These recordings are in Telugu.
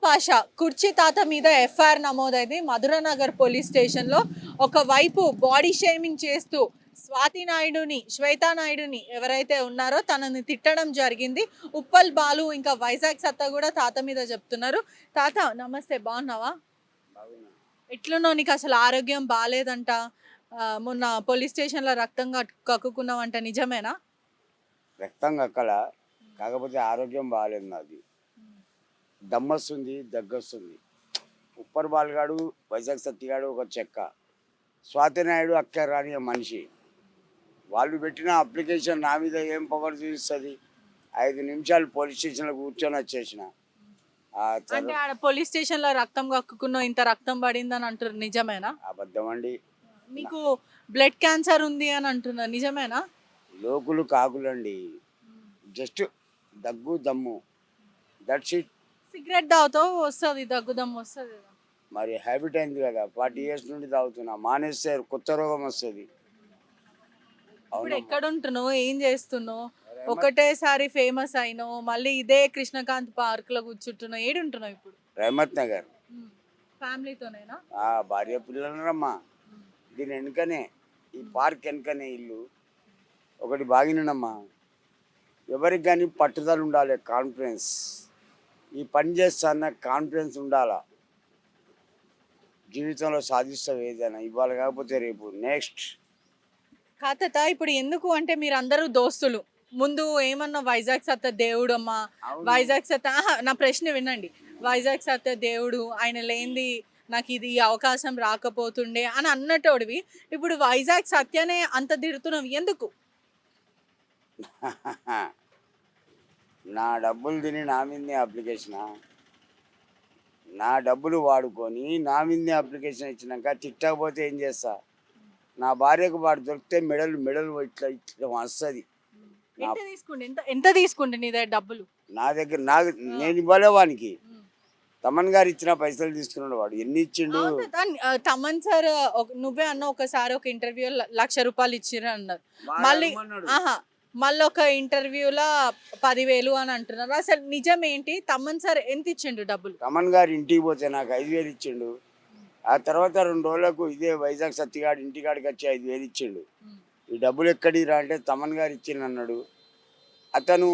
పాషా కుర్చీ తాత మీద ఎఫ్ఐఆర్ నమోదైంది మధురనగర్ పోలీస్ స్టేషన్లో. ఒకవైపు బాడీ షేమింగ్ చేస్తూ స్వాతి నాయుడుని, శ్వేతా నాయుడుని ఎవరైతే ఉన్నారో తనని తిట్టడం జరిగింది. ఉప్పల్ బాలు ఇంకా వైజాగ్ సత్తా కూడా తాత మీద చెప్తున్నారు. తాత నమస్తే, బాగున్నావా? ఎట్లున్నావు? నీకు అసలు ఆరోగ్యం బాగాలేదంట, మొన్న పోలీస్ స్టేషన్లో రక్తం కక్కుకున్నావంట, నిజమేనా? రక్తం కక్కల, కాకపోతే ఆరోగ్యం బాగాలేదు. నాది దమ్మొస్తుంది, దగ్గొస్తుంది. ఉప్పర్ బాలుగాడు, వైజాగ్ సత్తిగాడు ఒక చెక్క, స్వాతినాయుడు అక్క రాని మనిషి. వాళ్ళు పెట్టిన అప్లికేషన్ నా మీద ఏం పొగరు చూపిస్తుంది? 5 నిమిషాలు పోలీస్ స్టేషన్లో కూర్చొని వచ్చేసిన. అంటే ఆడ పోలీస్ స్టేషన్లో రక్తం కక్కుకున్నావు, ఇంత రక్తం పడిందని అంటారు, నిజమేనా? అబద్ధం అండి. నీకు బ్లడ్ క్యాన్సర్ ఉంది అని అంటున్నారు, నిజమేనా? లోకులు కాకులండి, జస్ట్ దగ్గు దమ్ము, దట్స్ ఇట్. సిగరెట్ తాగుతావు వస్తుంది, దగ్గుదమ్ వస్తుంది. మరి హ్యాబిట్ అయింది కదా, 40 ఇయర్స్ నుండి తాగుతున్నా. మానేస్తే కొత్త రోగం వస్తుంది. ఇప్పుడు ఎక్కడ ఉంటున్నావు, ఏం చేస్తున్నావు? ఒకటేసారి ఫేమస్ అయినావు, మళ్ళీ ఇదే కృష్ణకాంత్ పార్క్ లో కూర్చుంటున్నావు, ఏడుంటున్నావు ఇప్పుడు? రహమత్ నగర్. ఫ్యామిలీతోనేనా? భార్య పిల్లలమ్మా. దీని వెనుకనే, ఈ పార్క్ వెనుకనే ఇల్లు. ఒకటి బాగినమ్మా. ఎవరికి కానీ పట్టుదల ఉండాలి, కాన్ఫిడెన్స్. ఈ పని చేస్తాన్న కాన్ఫిడెన్స్ ఉండాలా. జీవితంలో సాధిస్తావు ఏదైనా, ఇవాళ కాకపోతే రేపు. నెక్స్ట్ కాతత ఇప్పుడు ఎందుకు అంటే మీరు అందరూ దోస్తులు. ముందు ఏమన్నా వైజాగ్ సత్య దేవుడు అమ్మా, వైజాగ్ సత్య, నా ప్రశ్న వినండి. వైజాగ్ సత్య దేవుడు, ఆయన లేనిది నాకు ఇది ఈ అవకాశం రాకపోతుండే అని అన్నటోడివి. ఇప్పుడు వైజాగ్ సత్యనే అంత తిడుతున్నావు ఎందుకు? నా డబ్బులు తిని నా మీదే అప్లికేషనా? నా డబ్బులు వాడుకొని నా మీదే అప్లికేషన్ ఇచ్చినాక తిట్టకపోతే ఏం చేస్తా? నా భార్యకు వాడు దొరికితే మెడలు మెడలు ఇట్లా ఇట్లా వస్తుంది. ఎంత తీసుకుంటే నీ దగ్గర డబ్బులు? నా దగ్గర నేను ఇవ్వలే వానికి. తమన్ గారు ఇచ్చిన పైసలు తీసుకున్నాడు. వాడు ఎన్ని ఇచ్చిండు? తమన్ సార్ నువ్వే అన్న ఒకసారి ఒక ఇంటర్వ్యూ ₹1,00,000 ఇచ్చిర్రు అన్నారు. మళ్ళీ మళ్ళీ ఒక ఇంటర్వ్యూలో 10,000 అని అంటున్నారు. అసలు నిజం ఏంటి? తమన్ సార్ ఎంత ఇచ్చిండు డబ్బులు? తమన్ గారు ఇంటికి పోతే నాకు 5,000 ఇచ్చిండు. ఆ తర్వాత 2 రోజులకు ఇదే వైజాగ్ సత్తిగాడు ఇంటికాడికి వచ్చి 5,000 ఇచ్చిండు. ఈ డబ్బులు ఎక్కడిరా అంటే తమన్ గారు ఇచ్చిండు అన్నాడు. అతను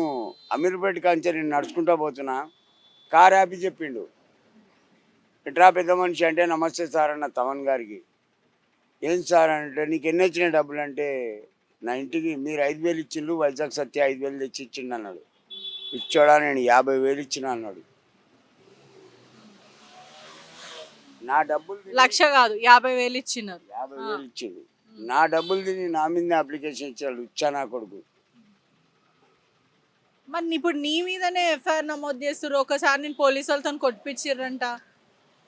అమీర్పేట కాంచి నేను నడుచుకుంటా పోతున్నా, కార్ ఆపి చెప్పిండు, ఎట్రా పెద్ద మనిషి అంటే, నమస్తే సార్ అన్న తమన్ గారికి. ఏం సార్ అంటే, నీకు ఎన్ని వచ్చిన డబ్బులు అంటే, నా ఇంటికి మీరు 5,000 ఇచ్చిండు, వైజాగ్ సత్య 5,000 తెచ్చి ఇచ్చిండు అన్నాడు. ఇచ్చాడా? నేను 50,000 ఇచ్చిన అన్నాడు. నా డబ్బులు 1,00,000 కాదు 50,000 ఇచ్చినారు. 50,000 ఇచ్చిండు. నా డబ్బులు తిని నా మీద అప్లికేషన్ ఇచ్చాడు. ఇచ్చా నా కొడుకు. మరి ఇప్పుడు నీ మీదనే ఎఫ్ఐఆర్ నమోదు చేస్తారు. ఒకసారి నేను పోలీసు వాళ్ళతో కొట్టిపించిర్రంట.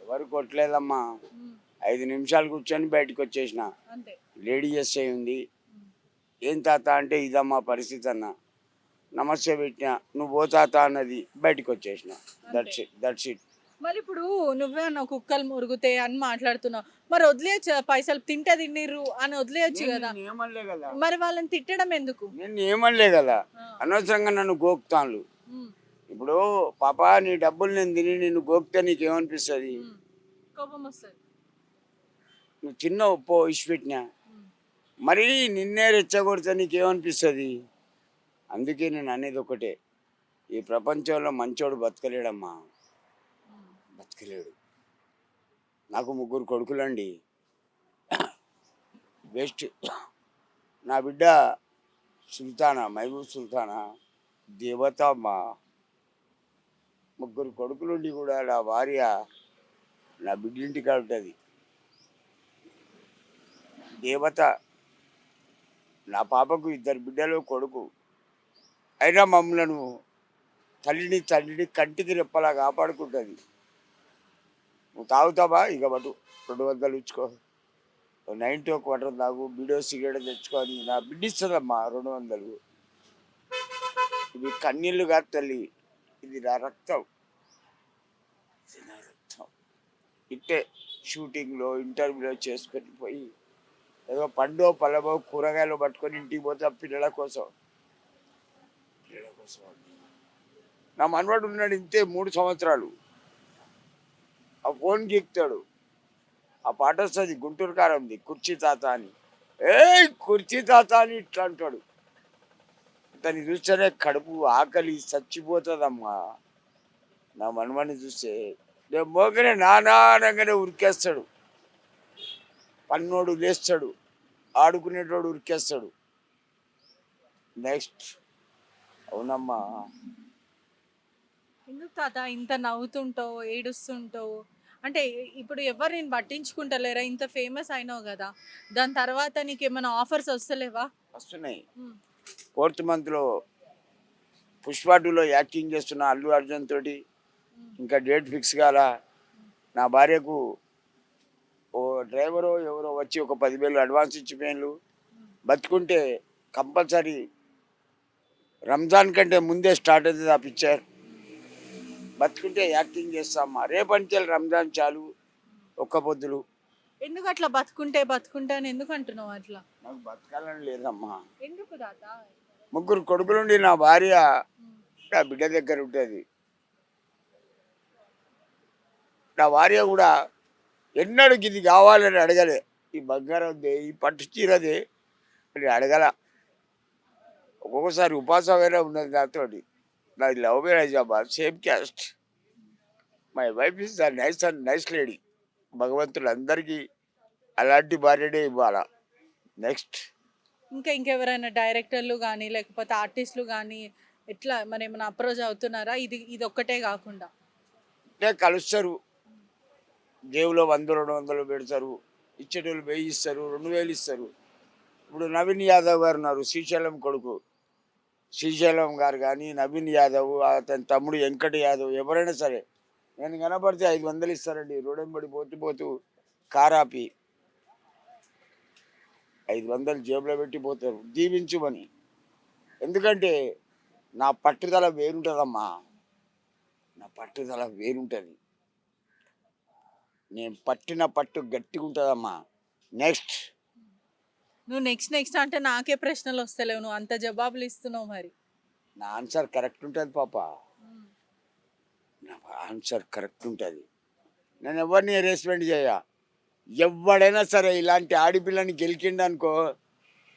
ఎవరు కొట్టలేదమ్మా. 5 నిమిషాలు కూర్చొని బయటకు వచ్చేసిన. అంతే. లేడీ ఎస్ఐ ఉంది. ఏం తాత అంటే, ఇదమ్మా పరిస్థితి అన్న. నమస్తే పెట్టినా, నువ్వు ఓ తాత అన్నది, బయటకు వచ్చేసిన. That's it. మరి ఇప్పుడు నువ్వే అన్న కుక్కలు మురుగుతే అని మాట్లాడుతున్నావు. మరి వదిలేయచ్చు, పైసలు తింటే తిన్నిర్రు అని వదిలేయచ్చు కదా. ఏమనలే కదా. మరి వాళ్ళని తిట్టడం ఎందుకు? నేను ఏమనలే కదా. అనవసరంగా నన్ను గోకుతాను. ఇప్పుడు పాప, నీ డబ్బులు నేను తిని నిన్ను గోకితే నీకేమనిపిస్తుంది? కోపం వస్తుంది. నువ్వు చిన్న ఉప్పు ఇష్ట పెట్టినా, మరి నిన్నే రెచ్చగొడితే నీకేమనిపిస్తుంది? అందుకే నేను అనేది ఒకటే, ఈ ప్రపంచంలో మంచోడు బతకలేడమ్మా, బతకలేడు. నాకు 3 కొడుకులండి, వేస్ట్. నా బిడ్డ సుల్తానా, మహబూబ్ సుల్తానా, దేవత అమ్మా. 3 కొడుకులుండి కూడా నా భార్య నా బిడ్డింటికి ఉంటుంది, దేవత. నా పాపకు 2 బిడ్డలు, కొడుకు. అయినా మమ్మలను తండ్రిని కంటికి రెప్పలా కాపాడుకుంటుంది. నువ్వు తాగుతావా? ఇక పట్టు 200 ఇచ్చుకో, 90 ఒక వాటర్ తాగు, బీడో సిగరెట్ తెచ్చుకొని నా బిడ్డిస్తుందమ్మా 200. ఇవి కన్నీళ్ళు కాదు తల్లి, ఇది నా రక్తం. ఇట్టే షూటింగ్లో ఇంటర్వ్యూలో చేసుకొని పోయి ఏదో పండో పళ్ళబో కూరగాయలు పట్టుకొని ఇంటికి పోతే పిల్లల కోసం. నా మనవాడు ఉన్నాడు ఇంతే 3 సంవత్సరాలు. ఫోన్ గీక్తాడు. ఆ పాట వస్తుంది గుంటూరు కారంది, కుర్చీ తాత అని. ఏ కుర్చీ తాత అని ఇట్లా అంటాడు. దాన్ని చూస్తేనే కడుపు ఆకలి చచ్చిపోతుందమ్మా. నా మనమని చూస్తే నేను మోగనే నానా అనగానే ఉరికేస్తాడు. పన్నోడు లేస్తాడు, ఆడుకునేటోడు ఉరికేస్తాడు. నెక్స్ట్ అవునమ్మా. ఎందుకు తాత ఇంత నవ్వుతుంటావు, ఏడుస్తుంటావు? అంటే ఇప్పుడు ఎవరు నేను పట్టించుకుంటలేరా? ఇంత ఫేమస్ అయినావు కదా, దాని తర్వాత నీకు ఏమైనా ఆఫర్స్ వస్తలేవా? వస్తున్నాయి. ఉమ్, 4th monthలో పుష్ప 2లో యాక్టింగ్ చేస్తున్న అల్లు అర్జున్ తోటి. ఇంకా డేట్ ఫిక్స్ కాలా. నా భార్యకు ఓ డ్రైవరో ఎవరో వచ్చి ఒక 10,000 అడ్వాన్స్ ఇచ్చిపోయిన్లు. బతుకుంటే కంపల్సరీ రంజాన్ కంటే ముందే స్టార్ట్ అవుతుంది ఆ పిక్చర్. బతుకుంటే యాక్టింగ్ చేస్తామా. రేపంచెల్ రంజాన్ చాలు, ఒక్క పొద్దులు. ఎందుకు అట్లా బతుకుంటే అని ఎందుకు అంటున్నావు అట్లా? నాకు బతకాలని లేదమ్మా. ఎందుకు తాత? 3 కొడుకులుండి నా భార్య ఉమ్, నా బిడ్డ దగ్గర ఉంటుంది. నా భార్య కూడా ఎన్నడూ ఇది కావాలని అడగలే. ఈ బంగారందే, ఈ పట్టు చీరదే అని అడగల. ఒక్కొక్కసారి ఉపాసమైనా ఉన్నది నాతోటి. నాది లవ్ మ్యారేజ్ అమ్మా, same caste. My wife is the nice and nice lady. భగవంతుడు అందరికీ అలాంటి భార్యనే ఇవ్వాలా. నెక్స్ట్ ఇంకెవరైనా డైరెక్టర్లు కానీ లేకపోతే ఆర్టిస్టులు కానీ ఎట్లా మరి ఏమైనా అప్రోచ్ అవుతున్నారా? ఇది ఇది ఒక్కటే కాకుండా అంటే కలుస్తారు, జేబులో 100-200 పెడతారు. ఇచ్చేటోళ్ళు 1000 ఇస్తారు, 2000 ఇస్తారు. ఇప్పుడు నవీన్ యాదవ్ గారు ఉన్నారు, శ్రీశైలం కొడుకు. శ్రీశైలం గారు కానీ, నవీన్ యాదవ్, అతని తమ్ముడు వెంకట యాదవ్, ఎవరైనా సరే నేను కనపడితే 500 ఇస్తారండి. రోడెంబడి పోతూ కారాపి 500 జేబులో పెట్టిపోతారు దీవించుమని. ఎందుకంటే నా పట్టుదల వేరుంటుందమ్మా. నా పట్టుదల వేరుంటుంది. నేను పట్టిన పట్టు గట్టిగా ఉంటుందమ్మా. నెక్స్ట్ నువ్వు నెక్స్ట్ అంటే నాకే ప్రశ్నలు వస్తలేవు, నువ్వు అంత జవాబులు ఇస్తున్నావు మరి. నా ఆన్సర్ కరెక్ట్ ఉంటుంది పాప. ఉమ్, నా ఆన్సర్ కరెక్ట్ ఉంటుంది. నేను ఎవరిని హెరాస్మెంట్ చేయ. ఎవడైనా సరే ఇలాంటి ఆడపిల్లని గెలికిండనుకో,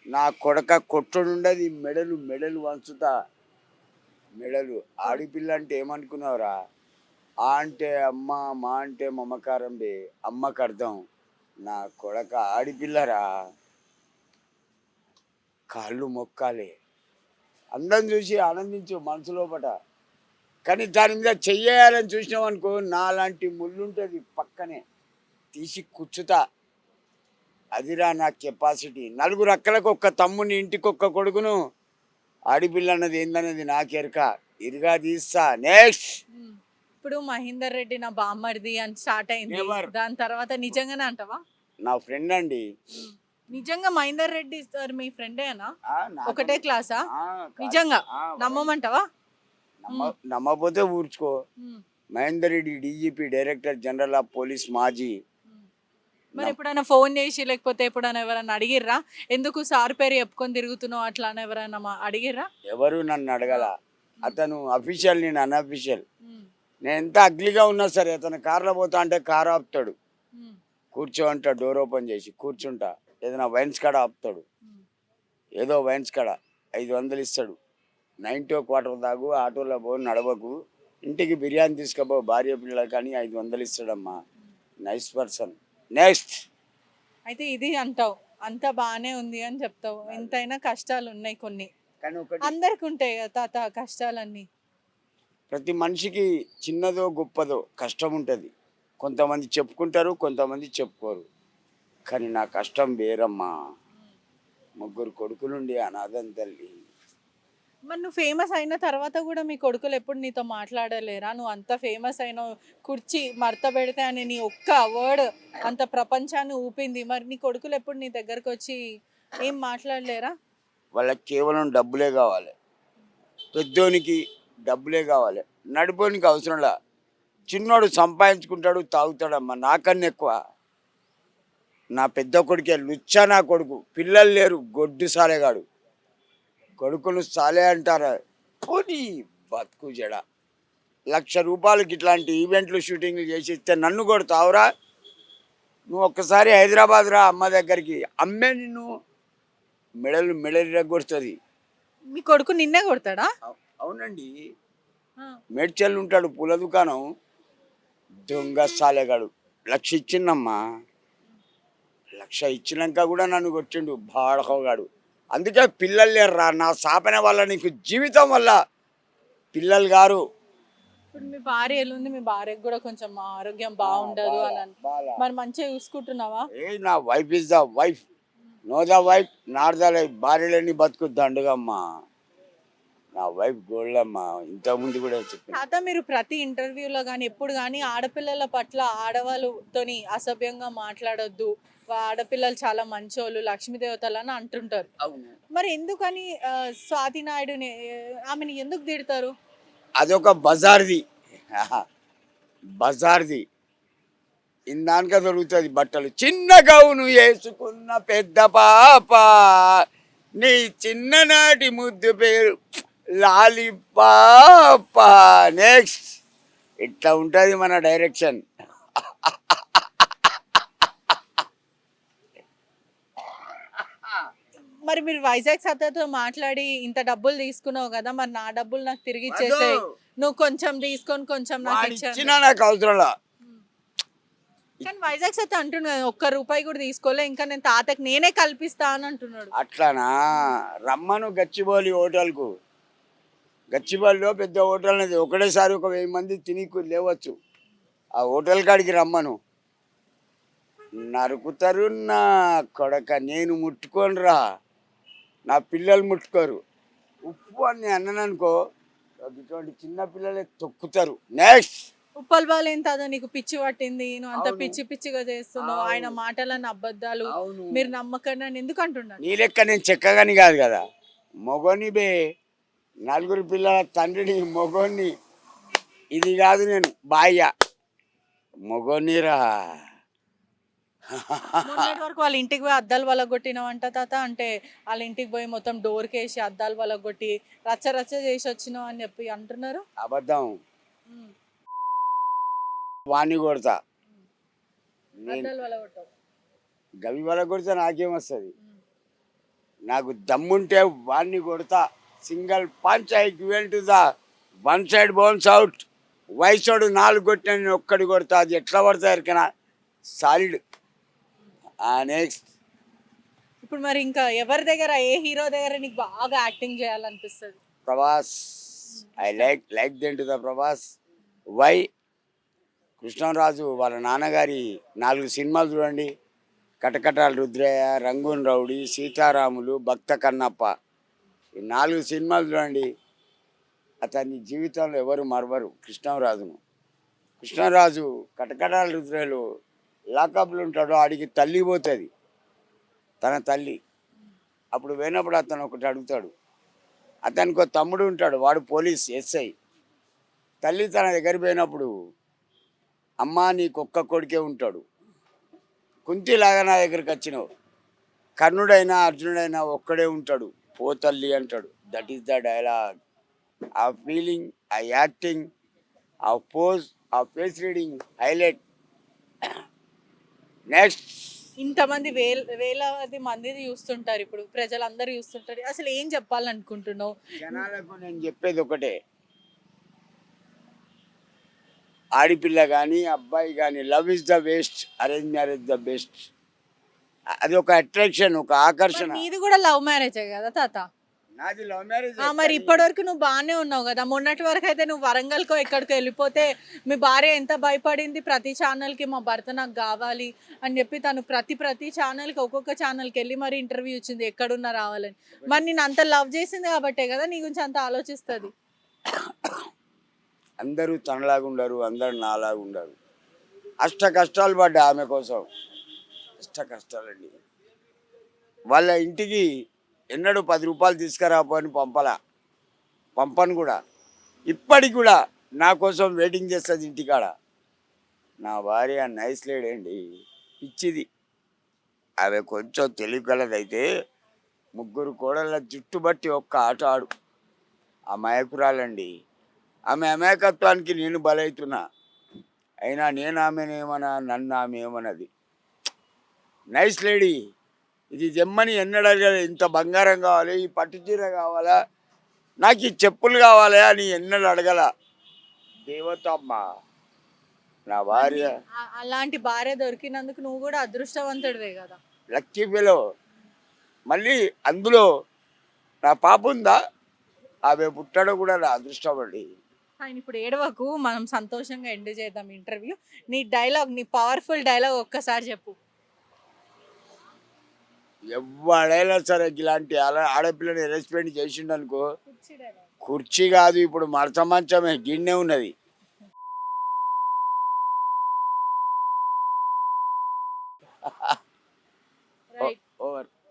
నా కొడక కొట్టుడుండదు. మెడలు మెడలు వంచుతా, మెడలు. ఆడపిల్ల అంటే ఏమనుకున్నావురా? ఆ అంటే అమ్మ, మా అంటే మమకారం బే, అమ్మకు అర్థం. నా కొడక ఆడిపిల్లరా, కాళ్ళు మొక్కాలి. అందం చూసి ఆనందించు మనసు లోపట. కానీ దాని మీద చెయ్యాలని చూసినావు అనుకో, నాలాంటి ముళ్ళుంటుంది పక్కనే, తీసి కూర్చుతా. అదిరా నా కెపాసిటీ. 4 అక్కలకు ఒక్క తమ్ముని, ఇంటికి ఒక్క కొడుకును. ఆడిపిల్ల అన్నది ఏందనేది నాకెరక. ఇరుగా తీస్తా. నెక్స్ట్ ఉమ్. ఇప్పుడు మహేందర్ రెడ్డి నా బామ్మర్ది అని స్టార్ట్ అయింది, Never. దాని తర్వాత నిజంగానే అంటావా? నా ఫ్రెండ్ అండి. ఉమ్. నిజంగా మహేందర్ రెడ్డి సార్ మీ ఫ్రెండేనా? నాకన్నా- ఒకటే క్లాసా? కాదు. నిజంగా ఆ, నమ్మమంటావా? నమ్మకపోతే ఊర్చుకో. Um, Mahender Reddy DGP, director general of police, మాజీ. ఉమ్. మరి ఎప్పుడైనా ఫోన్ చేసి లేకపోతే ఎప్పుడైనా ఎవరైనా అడిగిర్రా ఎందుకు సార్ పేరు చెప్పుకొని తిరుగుతున్నావు అట్లా అని ఎవరైనా అడిగిర్రా? ఎవరు నన్ను అడగల. అతను అఫీషియల్, నేను అన్అఫీషియల్. ఉమ్, నేను ఎంత అగ్లీగా ఉన్నా సరే అతను కార్లో పోతా అంటే కారు ఆపుతాడు. ఉమ్, కూర్చో అంట, డోర్ ఓపెన్ చేసి కూర్చుంటా. ఏదైనా వైన్స్ కాడ ఆపుతాడు. ఉమ్. ఏదో వైన్స్ కాడ 500 ఇస్తాడు. 9 దాగు ఆటోలో పో, నడవకు, ఇంటికి బిర్యానీ తీసుకుపో భార్య పిల్లలు కానీ 500 ఇస్తాడమ్మా. Nice person. నెక్స్ట్ అయితే ఇది అంటావు, అంత బాగానే ఉంది అని చెప్తావు. ఎంతైనా కష్టాలు ఉన్నాయి కొన్ని, కానీ ఒకటి, అందరికి ఉంటాయి కదా తాత కష్టాలన్నీ. ప్రతి మనిషికి చిన్నదో గొప్పదో కష్టం ఉంటుంది. కొంతమంది చెప్పుకుంటారు, కొంతమంది చెప్పుకోరు. కానీ నా కష్టం వేరమ్మా. 3 కొడుకులుండి అనాథం తల్లి. మరి నువ్వు ఫేమస్ అయిన తర్వాత కూడా మీ కొడుకులు ఎప్పుడు నీతో మాట్లాడలేరా? నువ్వు అంత ఫేమస్ అయినావు, కుర్చీ మడత పెడితే అని నీ ఒక్క వర్డ్ అంత ప్రపంచాన్ని ఊపింది. మరి నీ కొడుకులు ఎప్పుడు నీ దగ్గరకు వచ్చి ఏం మాట్లాడలేరా? వాళ్ళకి కేవలం డబ్బులే కావాలి. పెద్దోనికి డబ్బులే కావాలి, నడిపోనికి అవసరంలా. చిన్నోడు సంపాదించుకుంటాడు, తాగుతాడమ్మా. నాకన్నా ఎక్కువ నా పెద్ద కొడుకే లుచ్చా. నా కొడుకు పిల్లలు లేరు, గొడ్డు సాలేగాడు. కొడుకులు సాలే అంటారా? పోనీ బతుకు జడ. ₹1,00,000 ఇట్లాంటి ఈవెంట్లు షూటింగ్లు చేసి ఇస్తే నన్ను కొడతావురా? నువ్వు ఒక్కసారి హైదరాబాద్ రా అమ్మ దగ్గరికి, అమ్మే నిన్ను మెడలు కొడుతుంది. మీ కొడుకు నిన్నే కొడతాడా? అవునండి. ఆ. మేడ్చల్ ఉంటాడు, పూల దుకాణం. దొంగ సాలెగాడు. 1,00,000 ఇచ్చిందమ్మా. 1,00,000 ఇచ్చినాక కూడా నన్ను కొట్టిండు బాడకగాడు. అందుకే పిల్లలు లేరురా నా సాపన వల్ల, నీకు జీవితం వల్ల పిల్లలు గారు. ఇప్పుడు మీ భార్య ఎల్లుంది, మీ భార్యకు కూడా కొంచెం ఆరోగ్యం బాగుండదు అని మరి మంచిగా చూసుకుంటున్నావా? నా wife is the wife, no the wife not the life. భార్యలేని బతుకు దండుగమ్మా. నా వైఫ్ గోల్డ్ అమ్మా. ఇంతకుముందు కూడా చెప్పింది. తాత, మీరు ప్రతి ఇంటర్వ్యూలో కానీ ఎప్పుడు కానీ ఆడపిల్లల పట్ల ఆడవాళ్ళతోని అసభ్యంగా మాట్లాడొద్దు, ఆడపిల్లలు చాలా మంచోళ్ళు, లక్ష్మీదేవతలు అని అంటుంటారు. అవును. మరి ఎందుకని స్వాతి నాయుడుని ఆమెను ఎందుకు తిడతారు? అదొక బజార్ది. బజార్ది ఇందాక దొరుకుతుంది బట్టలు. చిన్న గౌను వేసుకున్న పెద్ద పాప, నీ చిన్ననాటి ముద్దు పేరు లాలిపాప. నెక్స్ట్ ఇట్లా ఉంటుంది మన డైరెక్షన్. మరి మీరు వైజాగ్ సత్తతో మాట్లాడి ఇంత డబ్బులు తీసుకున్నావు కదా, మరి నా డబ్బులు నాకు తిరిగి ఇచ్చేసేయ్, నువ్వు కొంచెం తీసుకొని కొంచెం నాకు ఇచ్చినా నాకు అవసరంలా. కానీ వైజాగ్ సత్త అంటున్నాడు ₹1 కూడా తీసుకోలే, ఇంకా నేను తాతకి నేనే కల్పిస్తా అని అంటున్నాడు. అట్లానా? రమ్మను గచ్చిబౌలి హోటల్కు. గచ్చిబౌలిలో పెద్ద హోటల్ అనేది, ఒకటేసారి 1,000 మంది తిని లేవచ్చు. ఆ హోటల్ కాడికి రమ్మను. నరుకుతారు నా కొడక. నేను ముట్టుకోనురా, నా పిల్లలు ముట్టుకోరు. ఉప్పు అని అన్నాననుకో, ఇటువంటి చిన్న పిల్లలే తొక్కుతారు. నెక్స్ట్ ఉప్పల్ బాలు ఏం తాత నీకు పిచ్చి పట్టింది, నువ్వు అంత అవును. పిచ్చి పిచ్చిగా చేస్తున్నావు, ఆయన మాటలన్నీ అబద్ధాలు, అవును. మీరు నమ్మకండి అని ఎందుకు అంటున్నాడు? నీ లెక్క నేను చెక్కగాని కాదు కదా, మొగోని బే. 4 పిల్లల తండ్రిని, మొగోని. ఇది కాదు నేను బాయ్య, మొగోనిరా. మొన్నటి వరకు వాళ్ళ ఇంటికి పోయి అద్దాలు వలగొట్టినావంట తాత, అంటే వాళ్ళ ఇంటికి పోయి మొత్తం డోర్కి వేసి అద్దాలు వలగొట్టి రచ్చ రచ్చ చేసి వచ్చినావు అని చెప్పి అంటున్నారు. అబద్ధం. వాణ్ణి కొడతా. అద్దాలు వలగొట్టావు. గవి వల్ల కొడితే నాకేమొస్తుంది? నాకు దమ్ముంటే వాణ్ణి కొడతా. Single punch I given to the one side bounce out. వయసోడు 4 కొట్టిన నేను ఒక్కడి కొడతా. అది ఎట్లా పడతా ఎరికనా? సాలిడ్. నెక్స్ట్ ఇప్పుడు మరి ఇంకా ఎవరి దగ్గర, ఏ హీరో దగ్గర నీకు బాగా యాక్టింగ్ చేయాలనిపిస్తుంది? Prabhas. I like then to the Prabhas. Why? Krishnaraju వాళ్ళ నాన్నగారి 4 సినిమాలు చూడండి. కటకటాల రుద్రయ్య, రంగూన్ రౌడీ, సీతారాములు, భక్త కన్నప్ప. ఈ 4 సినిమాలు చూడండి. అతని జీవితంలో ఎవరు మరవరు కృష్ణరాజును. కృష్ణరాజు కటకటాల రుద్రయ్యలో లాకప్లు ఉంటాడు. ఆడికి తల్లి పోతుంది, తన తల్లి. అప్పుడు పోయినప్పుడు అతను ఒకటి అడుగుతాడు. అతనికి ఒక తమ్ముడు ఉంటాడు, వాడు పోలీస్ ఎస్ఐ. తల్లి తన దగ్గర పోయినప్పుడు, అమ్మ నీకు ఒక్క కొడుకే ఉంటాడు, కుంతిలాగా నా దగ్గరికి వచ్చినావు, కర్ణుడైనా అర్జునుడైనా ఒక్కడే ఉంటాడు, పో తల్లి అంటాడు. That is the dialogue. ఆ ఫీలింగ్, ఆ యాక్టింగ్, ఆ పోజ్, ఆ ఫేస్ రీడింగ్ హైలైట్. నెక్స్ట్ ఇంతమంది వేలాది మంది చూస్తుంటారు, ఇప్పుడు ప్రజలందరూ చూస్తుంటారు, అసలు ఏం చెప్పాలనుకుంటున్నావు జనాలకు? నేను చెప్పేది ఒకటే, ఆడిపిల్ల కానీ అబ్బాయి కానీ, love is the best, arrange marriage the best. అది ఒక అట్రాక్షన్, ఒక ఆకర్షణ. నీది కూడా లవ్ మ్యారేజే కదా తాత? నాది లవ్ మ్యారేజ్. మరి ఇప్పటి వరకు నువ్వు బాగానే ఉన్నావు కదా, మొన్నటి వరకు అయితే నువ్వు వరంగల్కో ఎక్కడికో వెళ్ళిపోతే మీ భార్య ఎంత భయపడింది, ప్రతి ఛానల్కి మా భర్త నాకు కావాలి అని చెప్పి తను ప్రతి ఛానల్కి ఒక్కొక్క ఛానల్కి వెళ్ళి మరి ఇంటర్వ్యూ ఇచ్చింది ఎక్కడున్నా రావాలని. మరి నేను అంత లవ్ చేసింది కాబట్టే కదా నీ గురించి అంత ఆలోచిస్తుంది. అందరూ తనలాగా ఉండరు, అందరు నాలాగా ఉండరు. అష్ట కష్టాలు పడ్డా ఆమె కోసం, అష్ట కష్టాలండి. వాళ్ళ ఇంటికి ఎన్నడూ ₹10 తీసుకురాపోని పంపను కూడా. ఇప్పటికి కూడా నా కోసం వెయిటింగ్ చేస్తుంది ఇంటికాడ. నా భార్య నైస్ లేడీ అండి, పిచ్చిది. ఆమె కొంచెం తెలివిగలదైతే 3 కోడళ్ళ జుట్టు బట్టి ఒక్క ఆట ఆడు. ఆ మయకురాలండి, ఆమె అమాయకత్వానికి నేను బలవుతున్నా. అయినా నేను ఆమెనేమన్నా, నన్ను ఆమె ఏమన్నది. Nice lady. ఇది తెమ్మని ఎన్నడూ అడగలేదు. ఇంత బంగారం కావాలి, ఈ పట్టు చీర కావాలా, నాకు ఈ చెప్పులు కావాలి అని ఎన్నడూ అడగల. దేవత అమ్మ నా భార్య. అలాంటి భార్య దొరికినందుకు నువ్వు కూడా అదృష్టవంతుడివే కదా. Lucky fellow. మళ్ళీ అందులో నా పాప ఉందా, ఆమె పుట్టడం కూడా నా అదృష్టం అండి. ఆయన ఇప్పుడు ఏడవకు, మనం సంతోషంగా ఎండ్ చేద్దాం ఇంటర్వ్యూ. నీ డైలాగ్, నీ పవర్ఫుల్ డైలాగ్ ఒక్కసారి చెప్పు. ఎవడైనా సరే ఇలాంటి ఆడపిల్లని రెస్పెక్ట్ చేసిండు అనుకో, కుర్చీ కాదు ఇప్పుడు మరత మంచమే గిన్నె ఉన్నది.